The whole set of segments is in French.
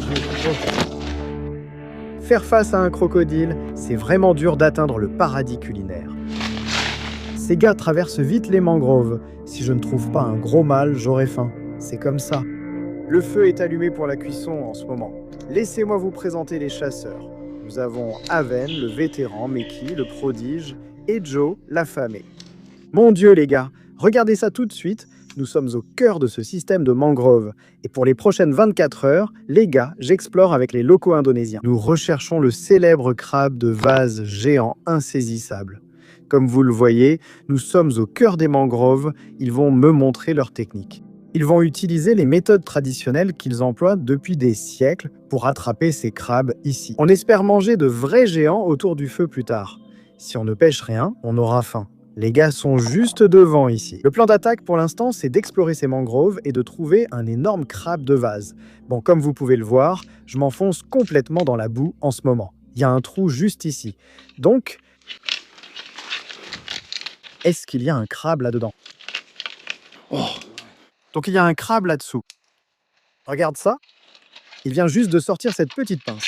Dieu. Oh. Faire face à un crocodile, c'est vraiment dur d'atteindre le paradis culinaire. Ces gars traversent vite les mangroves. Si je ne trouve pas un gros mâle, j'aurai faim. C'est comme ça. Le feu est allumé pour la cuisson en ce moment. Laissez-moi vous présenter les chasseurs. Nous avons Aven, le vétéran, Meki, le prodige, et Joe, l'affamé. Mon Dieu les gars, regardez ça tout de suite. Nous sommes au cœur de ce système de mangroves. Et pour les prochaines 24 heures, les gars, j'explore avec les locaux indonésiens. Nous recherchons le célèbre crabe de vase géant insaisissable. Comme vous le voyez, nous sommes au cœur des mangroves. Ils vont me montrer leur technique. Ils vont utiliser les méthodes traditionnelles qu'ils emploient depuis des siècles pour attraper ces crabes ici. On espère manger de vrais géants autour du feu plus tard. Si on ne pêche rien, on aura faim. Les gars sont juste devant ici. Le plan d'attaque pour l'instant, c'est d'explorer ces mangroves et de trouver un énorme crabe de vase. Bon, comme vous pouvez le voir, je m'enfonce complètement dans la boue en ce moment. Il y a un trou juste ici. Donc, est-ce qu'il y a un crabe là-dedans? Oh. Donc il y a un crabe là-dessous. Regarde ça. Il vient juste de sortir cette petite pince.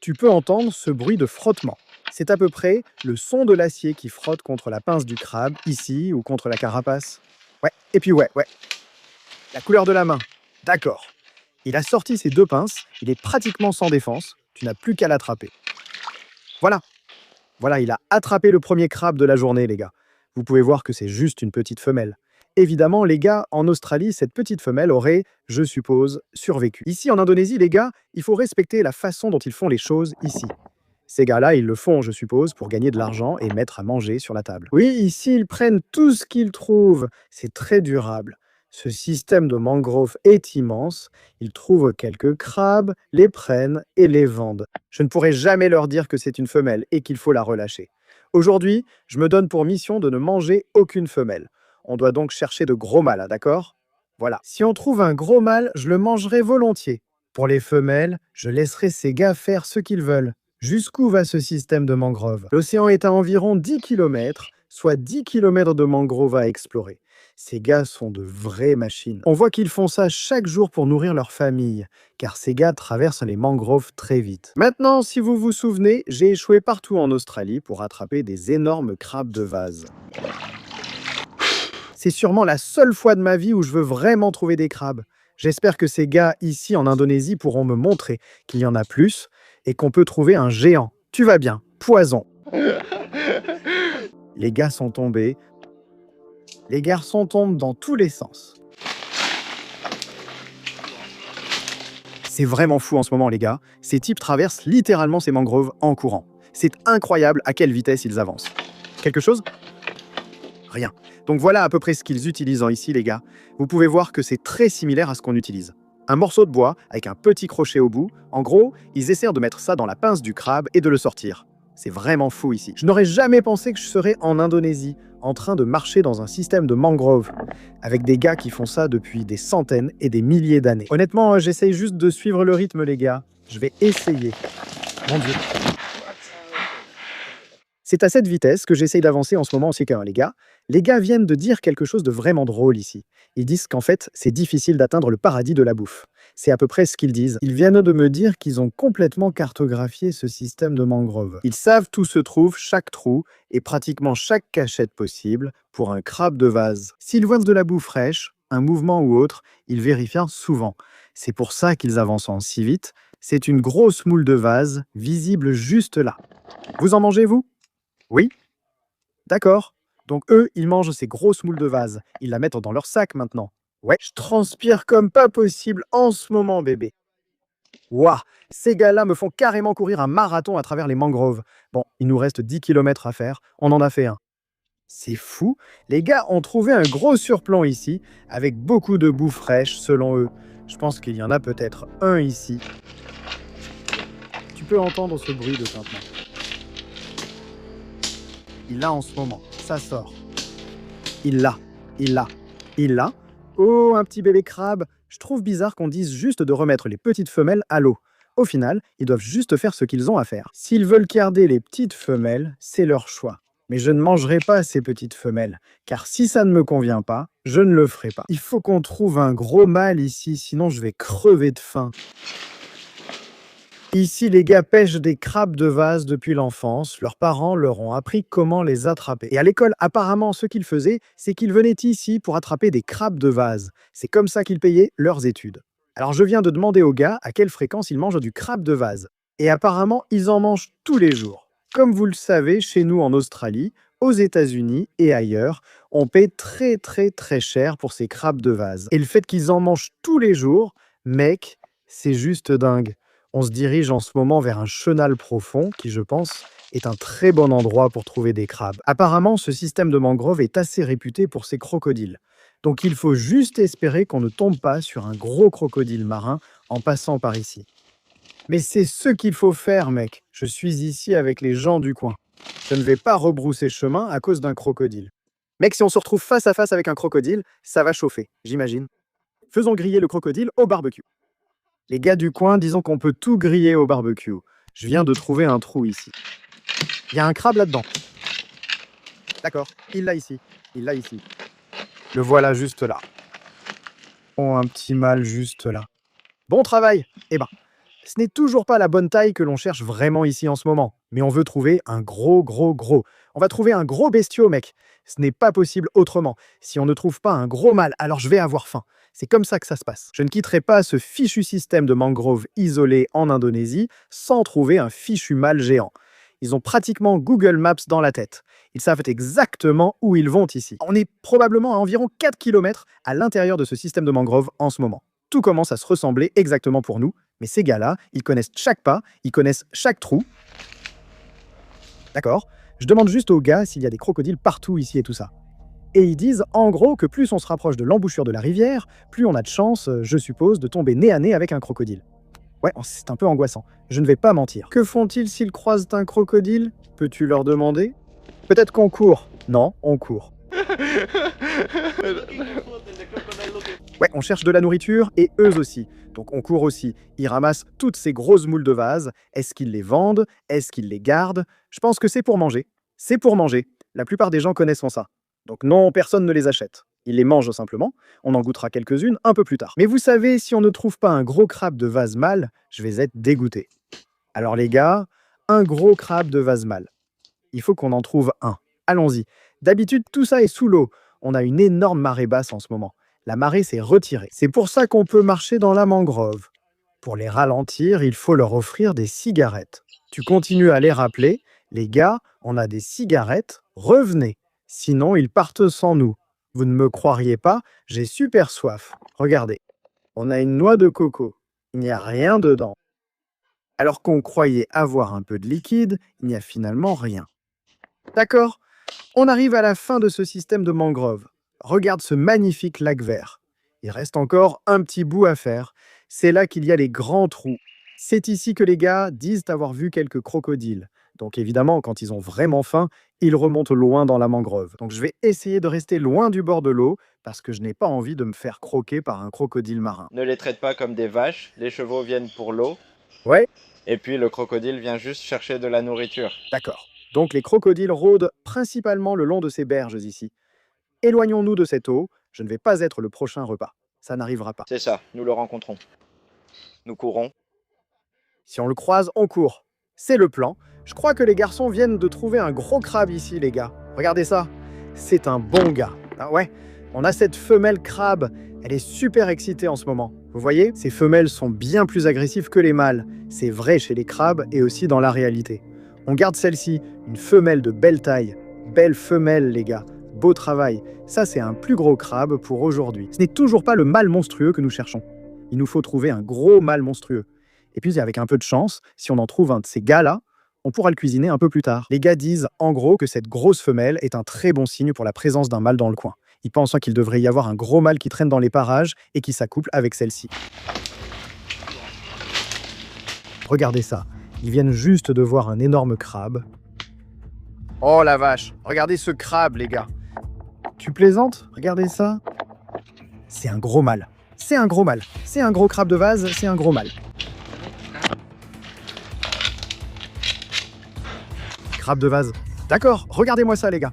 Tu peux entendre ce bruit de frottement. C'est à peu près le son de l'acier qui frotte contre la pince du crabe, ici, ou contre la carapace. Ouais, et puis ouais. La couleur de la main. D'accord. Il a sorti ses deux pinces, il est pratiquement sans défense, tu n'as plus qu'à l'attraper. Voilà, il a attrapé le premier crabe de la journée, les gars. Vous pouvez voir que c'est juste une petite femelle. Évidemment, les gars, en Australie, cette petite femelle aurait, je suppose, survécu. Ici, en Indonésie, les gars, il faut respecter la façon dont ils font les choses ici. Ces gars-là, ils le font, je suppose, pour gagner de l'argent et mettre à manger sur la table. Oui, ici, ils prennent tout ce qu'ils trouvent. C'est très durable. Ce système de mangrove est immense. Ils trouvent quelques crabes, les prennent et les vendent. Je ne pourrai jamais leur dire que c'est une femelle et qu'il faut la relâcher. Aujourd'hui, je me donne pour mission de ne manger aucune femelle. On doit donc chercher de gros mâles, d'accord? Voilà. Si on trouve un gros mâle, je le mangerai volontiers. Pour les femelles, je laisserai ces gars faire ce qu'ils veulent. Jusqu'où va ce système de mangroves? L'océan est à environ 10 km, soit 10 km de mangroves à explorer. Ces gars sont de vraies machines. On voit qu'ils font ça chaque jour pour nourrir leur famille, car ces gars traversent les mangroves très vite. Maintenant, si vous vous souvenez, j'ai échoué partout en Australie pour attraper des énormes crabes de vase. C'est sûrement la seule fois de ma vie où je veux vraiment trouver des crabes. J'espère que ces gars ici en Indonésie pourront me montrer qu'il y en a plus et qu'on peut trouver un géant. Tu vas bien, poison. Les gars sont tombés. Les garçons tombent dans tous les sens. C'est vraiment fou en ce moment, les gars. Ces types traversent littéralement ces mangroves en courant. C'est incroyable à quelle vitesse ils avancent. Quelque chose? Rien. Donc voilà à peu près ce qu'ils utilisent ici, les gars. Vous pouvez voir que c'est très similaire à ce qu'on utilise. Un morceau de bois avec un petit crochet au bout. En gros, ils essaient de mettre ça dans la pince du crabe et de le sortir. C'est vraiment fou ici. Je n'aurais jamais pensé que je serais en Indonésie, en train de marcher dans un système de mangroves, avec des gars qui font ça depuis des centaines et des milliers d'années. Honnêtement, j'essaye juste de suivre le rythme, les gars. Je vais essayer. Mon Dieu. C'est à cette vitesse que j'essaye d'avancer en ce moment aussi, les gars. Les gars viennent de dire quelque chose de vraiment drôle ici. Ils disent qu'en fait, c'est difficile d'atteindre le paradis de la bouffe. C'est à peu près ce qu'ils disent. Ils viennent de me dire qu'ils ont complètement cartographié ce système de mangroves. Ils savent où se trouve chaque trou et pratiquement chaque cachette possible pour un crabe de vase. S'ils voient de la bouffe fraîche, un mouvement ou autre, ils vérifient souvent. C'est pour ça qu'ils avancent en si vite. C'est une grosse moule de vase, visible juste là. Vous en mangez, vous? Oui? D'accord. Donc eux, ils mangent ces grosses moules de vase. Ils la mettent dans leur sac maintenant. Ouais, je transpire comme pas possible en ce moment, bébé. Waouh, ces gars-là me font carrément courir un marathon à travers les mangroves. Bon, il nous reste 10 km à faire. On en a fait un. C'est fou. Les gars ont trouvé un gros surplomb ici, avec beaucoup de boue fraîche, selon eux. Je pense qu'il y en a peut-être un ici. Tu peux entendre ce bruit de tintement. Il l'a en ce moment, ça sort. Il l'a. Oh, un petit bébé crabe. Je trouve bizarre qu'on dise juste de remettre les petites femelles à l'eau. Au final, ils doivent juste faire ce qu'ils ont à faire. S'ils veulent garder les petites femelles, c'est leur choix. Mais je ne mangerai pas ces petites femelles, car si ça ne me convient pas, je ne le ferai pas. Il faut qu'on trouve un gros mâle ici, sinon je vais crever de faim. Ici, les gars pêchent des crabes de vase depuis l'enfance. Leurs parents leur ont appris comment les attraper. Et à l'école, apparemment, ce qu'ils faisaient, c'est qu'ils venaient ici pour attraper des crabes de vase. C'est comme ça qu'ils payaient leurs études. Alors je viens de demander aux gars à quelle fréquence ils mangent du crabe de vase. Et apparemment, ils en mangent tous les jours. Comme vous le savez, chez nous en Australie, aux États-Unis et ailleurs, on paie très cher pour ces crabes de vase. Et le fait qu'ils en mangent tous les jours, mec, c'est juste dingue. On se dirige en ce moment vers un chenal profond qui, je pense, est un très bon endroit pour trouver des crabes. Apparemment, ce système de mangrove est assez réputé pour ses crocodiles. Donc il faut juste espérer qu'on ne tombe pas sur un gros crocodile marin en passant par ici. Mais c'est ce qu'il faut faire, mec. Je suis ici avec les gens du coin. Je ne vais pas rebrousser chemin à cause d'un crocodile. Mec, si on se retrouve face à face avec un crocodile, ça va chauffer, j'imagine. Faisons griller le crocodile au barbecue. Les gars du coin, disons qu'on peut tout griller au barbecue. Je viens de trouver un trou ici. Il y a un crabe là-dedans. D'accord, il l'a ici. Il l'a ici. Le voilà juste là. Oh, un petit mâle juste là. Bon travail. Eh ben, ce n'est toujours pas la bonne taille que l'on cherche vraiment ici en ce moment. Mais on veut trouver un gros. On va trouver un gros bestiau, mec. Ce n'est pas possible autrement. Si on ne trouve pas un gros mâle, alors je vais avoir faim. C'est comme ça que ça se passe. Je ne quitterai pas ce fichu système de mangroves isolé en Indonésie sans trouver un fichu mâle géant. Ils ont pratiquement Google Maps dans la tête. Ils savent exactement où ils vont ici. On est probablement à environ 4 km à l'intérieur de ce système de mangroves en ce moment. Tout commence à se ressembler exactement pour nous, mais ces gars-là, ils connaissent chaque pas, ils connaissent chaque trou. D'accord. Je demande juste aux gars s'il y a des crocodiles partout ici et tout ça. Et ils disent en gros que plus on se rapproche de l'embouchure de la rivière, plus on a de chance, je suppose, de tomber nez à nez avec un crocodile. Ouais, c'est un peu angoissant. Je ne vais pas mentir. Que font-ils s'ils croisent un crocodile? Peux-tu leur demander? Peut-être qu'on court. Non, on court. Ouais, on cherche de la nourriture et eux aussi. Donc on court aussi. Ils ramassent toutes ces grosses moules de vase. Est-ce qu'ils les vendent? Est-ce qu'ils les gardent? Je pense que c'est pour manger. C'est pour manger. La plupart des gens connaissent ça. Donc non, personne ne les achète. Ils les mangent simplement. On en goûtera quelques-unes un peu plus tard. Mais vous savez, si on ne trouve pas un gros crabe de vase mâle, je vais être dégoûté. Alors les gars, un gros crabe de vase mâle. Il faut qu'on en trouve un. Allons-y. D'habitude, tout ça est sous l'eau. On a une énorme marée basse en ce moment. La marée s'est retirée. C'est pour ça qu'on peut marcher dans la mangrove. Pour les ralentir, il faut leur offrir des cigarettes. Tu continues à les rappeler. Les gars, on a des cigarettes. Revenez. Sinon, ils partent sans nous. Vous ne me croiriez pas, j'ai super soif. Regardez, on a une noix de coco. Il n'y a rien dedans. Alors qu'on croyait avoir un peu de liquide, il n'y a finalement rien. D'accord, on arrive à la fin de ce système de mangrove. Regarde ce magnifique lac vert. Il reste encore un petit bout à faire. C'est là qu'il y a les grands trous. C'est ici que les gars disent avoir vu quelques crocodiles. Donc évidemment, quand ils ont vraiment faim, ils remontent loin dans la mangrove. Donc je vais essayer de rester loin du bord de l'eau parce que je n'ai pas envie de me faire croquer par un crocodile marin. Ne les traite pas comme des vaches, les chevaux viennent pour l'eau. Ouais, Et puis le crocodile vient juste chercher de la nourriture. d'accord. Donc les crocodiles rôdent principalement le long de ces berges ici. Éloignons-nous de cette eau, je ne vais pas être le prochain repas. Ça n'arrivera pas. C'est ça, nous le rencontrons. Nous courons. Si on le croise, on court. C'est le plan. Je crois que les garçons viennent de trouver un gros crabe ici, les gars. Regardez ça. C'est un bon gars. Ah ouais, on a cette femelle crabe. Elle est super excitée en ce moment. Vous voyez, ces femelles sont bien plus agressives que les mâles. C'est vrai chez les crabes et aussi dans la réalité. On garde celle-ci, une femelle de belle taille. Belle femelle, les gars. Beau travail. Ça, c'est un plus gros crabe pour aujourd'hui. Ce n'est toujours pas le mâle monstrueux que nous cherchons. Il nous faut trouver un gros mâle monstrueux. Et puis, avec un peu de chance, si on en trouve un de ces gars-là, on pourra le cuisiner un peu plus tard. Les gars disent, en gros, que cette grosse femelle est un très bon signe pour la présence d'un mâle dans le coin. Ils pensent qu'il devrait y avoir un gros mâle qui traîne dans les parages et qui s'accouple avec celle-ci. Regardez ça. Ils viennent juste de voir un énorme crabe. Oh la vache, regardez ce crabe, les gars. Tu plaisantes? Regardez ça. C'est un gros mâle. C'est un gros mâle. C'est un gros crabe de vase, c'est un gros mâle. Crabe de vase. D'accord, regardez-moi ça, les gars.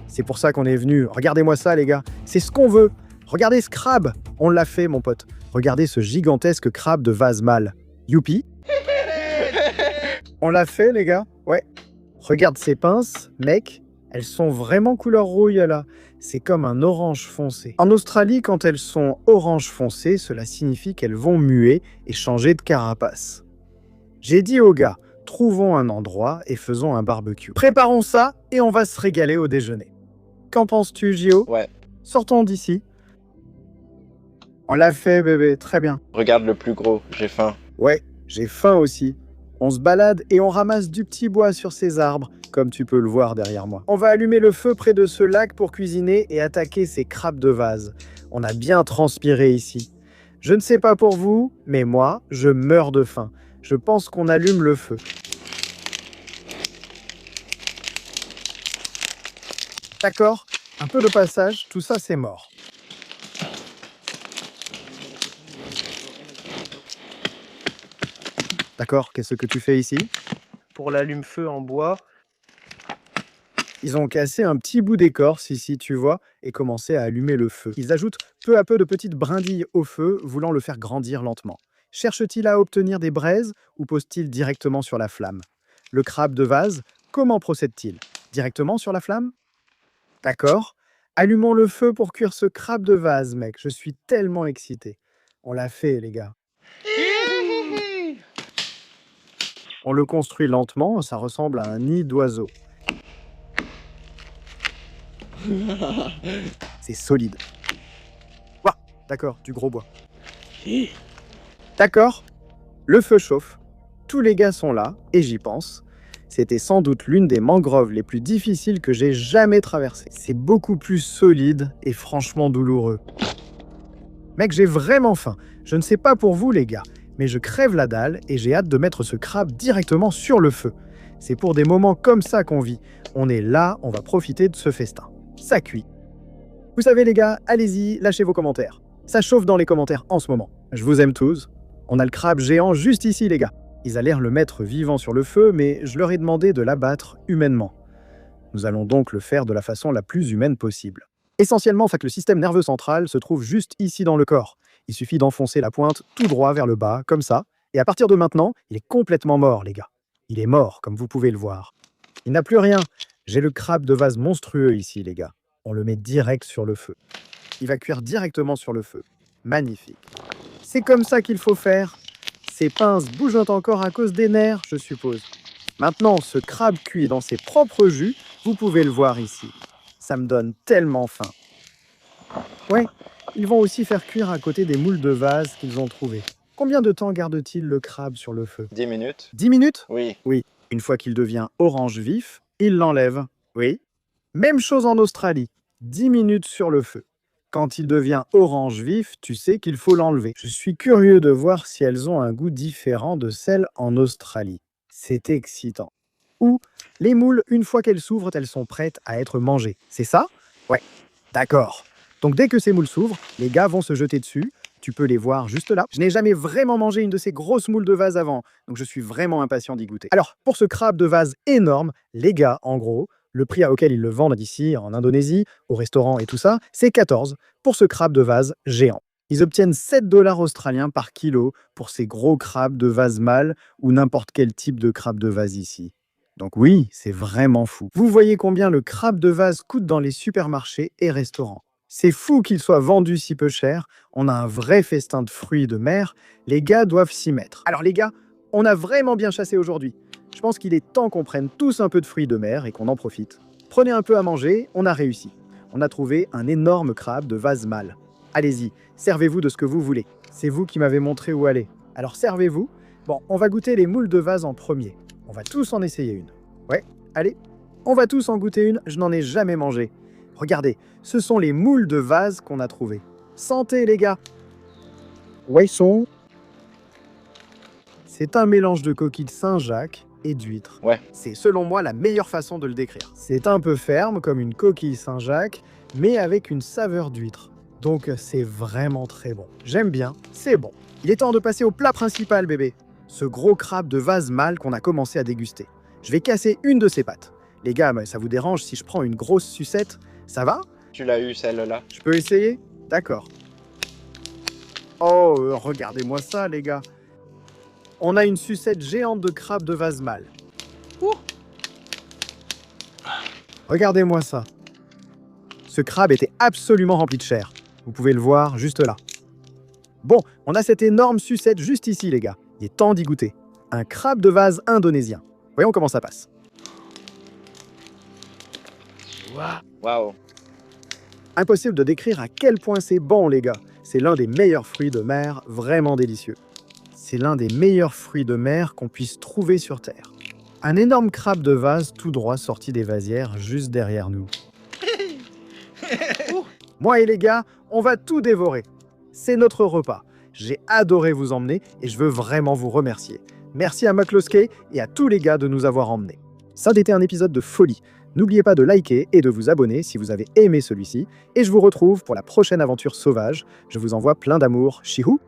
C'est pour ça qu'on est venu. Regardez-moi ça, les gars. C'est ce qu'on veut. Regardez ce crabe. On l'a fait, mon pote. Regardez ce gigantesque crabe de vase mâle. Youpi. On l'a fait, les gars? Ouais. Regarde ces pinces, mec. Elles sont vraiment couleur rouille, là. C'est comme un orange foncé. En Australie, quand elles sont orange foncé, cela signifie qu'elles vont muer et changer de carapace. J'ai dit aux gars, trouvons un endroit et faisons un barbecue. Préparons ça et on va se régaler au déjeuner. Qu'en penses-tu, Gio? Ouais, Sortons d'ici. On l'a fait, bébé, très bien. regarde le plus gros, j'ai faim. Ouais, j'ai faim aussi. On se balade et on ramasse du petit bois sur ces arbres, comme tu peux le voir derrière moi. On va allumer le feu près de ce lac pour cuisiner et attaquer ces crabes de vase. On a bien transpiré ici. Je ne sais pas pour vous, mais moi, je meurs de faim. Je pense qu'on allume le feu. D'accord? Un peu de passage, tout ça c'est mort. D'accord, qu'est-ce que tu fais ici? Pour l'allume-feu en bois. Ils ont cassé un petit bout d'écorce ici, tu vois, et commencé à allumer le feu. Ils ajoutent peu à peu de petites brindilles au feu, voulant le faire grandir lentement. Cherche-t-il à obtenir des braises ou pose-t-il directement sur la flamme? Le crabe de vase, comment procède-t-il? Directement sur la flamme? D'accord. Allumons le feu pour cuire ce crabe de vase, mec. Je suis tellement excité. On l'a fait, les gars. On le construit lentement, ça ressemble à un nid d'oiseau. C'est solide. Ouah, d'accord, du gros bois. D'accord, le feu chauffe. Tous les gars sont là, et j'y pense. C'était sans doute l'une des mangroves les plus difficiles que j'ai jamais traversées. C'est beaucoup plus solide et franchement douloureux. Mec, j'ai vraiment faim. Je ne sais pas pour vous, les gars, mais je crève la dalle et j'ai hâte de mettre ce crabe directement sur le feu. C'est pour des moments comme ça qu'on vit. On est là, on va profiter de ce festin. Ça cuit. Vous savez, les gars, allez-y, lâchez vos commentaires. Ça chauffe dans les commentaires en ce moment. Je vous aime tous. On a le crabe géant juste ici, les gars. Ils allèrent le mettre vivant sur le feu, mais je leur ai demandé de l'abattre humainement. Nous allons donc le faire de la façon la plus humaine possible. Essentiellement, le système nerveux central se trouve juste ici dans le corps. Il suffit d'enfoncer la pointe tout droit vers le bas, comme ça, et à partir de maintenant, il est complètement mort, les gars. Il est mort, comme vous pouvez le voir. Il n'a plus rien. J'ai le crabe de vase monstrueux ici, les gars. On le met direct sur le feu. Il va cuire directement sur le feu. Magnifique. C'est comme ça qu'il faut faire. Ces pinces bougent encore à cause des nerfs, je suppose. Maintenant, ce crabe cuit dans ses propres jus, vous pouvez le voir ici. Ça me donne tellement faim. Ouais, ils vont aussi faire cuire à côté des moules de vase qu'ils ont trouvés. Combien de temps garde-t-il le crabe sur le feu? 10 minutes? 10 minutes? Oui. Oui. Une fois qu'il devient orange vif, il l'enlève. Oui. Même chose en Australie. 10 minutes sur le feu. Quand il devient orange vif, tu sais qu'il faut l'enlever. Je suis curieux de voir si elles ont un goût différent de celles en Australie. C'est excitant. Ou les moules, une fois qu'elles s'ouvrent, elles sont prêtes à être mangées. C'est ça? Ouais. D'accord. Donc dès que ces moules s'ouvrent, les gars vont se jeter dessus. Tu peux les voir juste là. Je n'ai jamais vraiment mangé une de ces grosses moules de vase avant, donc je suis vraiment impatient d'y goûter. Alors, pour ce crabe de vase énorme, les gars, en gros, le prix auquel ils le vendent ici, en Indonésie, au restaurant et tout ça, c'est 14 pour ce crabe de vase géant. Ils obtiennent 7 $ australiens par kilo pour ces gros crabes de vase mâle ou n'importe quel type de crabe de vase ici. Donc oui, c'est vraiment fou. Vous voyez combien le crabe de vase coûte dans les supermarchés et restaurants. C'est fou qu'il soit vendu si peu cher. On a un vrai festin de fruits de mer. Les gars doivent s'y mettre. Alors les gars, on a vraiment bien chassé aujourd'hui. Je pense qu'il est temps qu'on prenne tous un peu de fruits de mer et qu'on en profite. Prenez un peu à manger, on a réussi. On a trouvé un énorme crabe de vase mâle. Allez-y, servez-vous de ce que vous voulez. C'est vous qui m'avez montré où aller. Alors servez-vous. Bon, on va goûter les moules de vase en premier. On va tous en essayer une. Ouais, allez. On va tous en goûter une, je n'en ai jamais mangé. Regardez, ce sont les moules de vase qu'on a trouvées. Santé les gars! Ouais, ils sont... C'est un mélange de coquilles de Saint-Jacques et d'huîtres. Ouais. C'est selon moi la meilleure façon de le décrire. C'est un peu ferme comme une coquille Saint-Jacques, mais avec une saveur d'huître. Donc c'est vraiment très bon. J'aime bien, c'est bon. Il est temps de passer au plat principal, bébé. Ce gros crabe de vase mâle qu'on a commencé à déguster. Je vais casser une de ses pattes. Les gars, ça vous dérange si je prends une grosse sucette? Ça va? Tu l'as eu celle-là? Je peux essayer? D'accord. Oh, regardez-moi ça, les gars. On a une sucette géante de crabe de vase mâle. Regardez-moi ça. Ce crabe était absolument rempli de chair. Vous pouvez le voir juste là. Bon, on a cette énorme sucette juste ici, les gars. Il est temps d'y goûter. Un crabe de vase indonésien. Voyons comment ça passe. Waouh. Impossible de décrire à quel point c'est bon, les gars. C'est l'un des meilleurs fruits de mer, vraiment délicieux. C'est l'un des meilleurs fruits de mer qu'on puisse trouver sur Terre. Un énorme crabe de vase tout droit sorti des vasières juste derrière nous. Moi et les gars, on va tout dévorer. C'est notre repas. J'ai adoré vous emmener et je veux vraiment vous remercier. Merci à McCloskey et à tous les gars de nous avoir emmenés. Ça a été un épisode de folie. N'oubliez pas de liker et de vous abonner si vous avez aimé celui-ci. Et je vous retrouve pour la prochaine aventure sauvage. Je vous envoie plein d'amour. Chihou!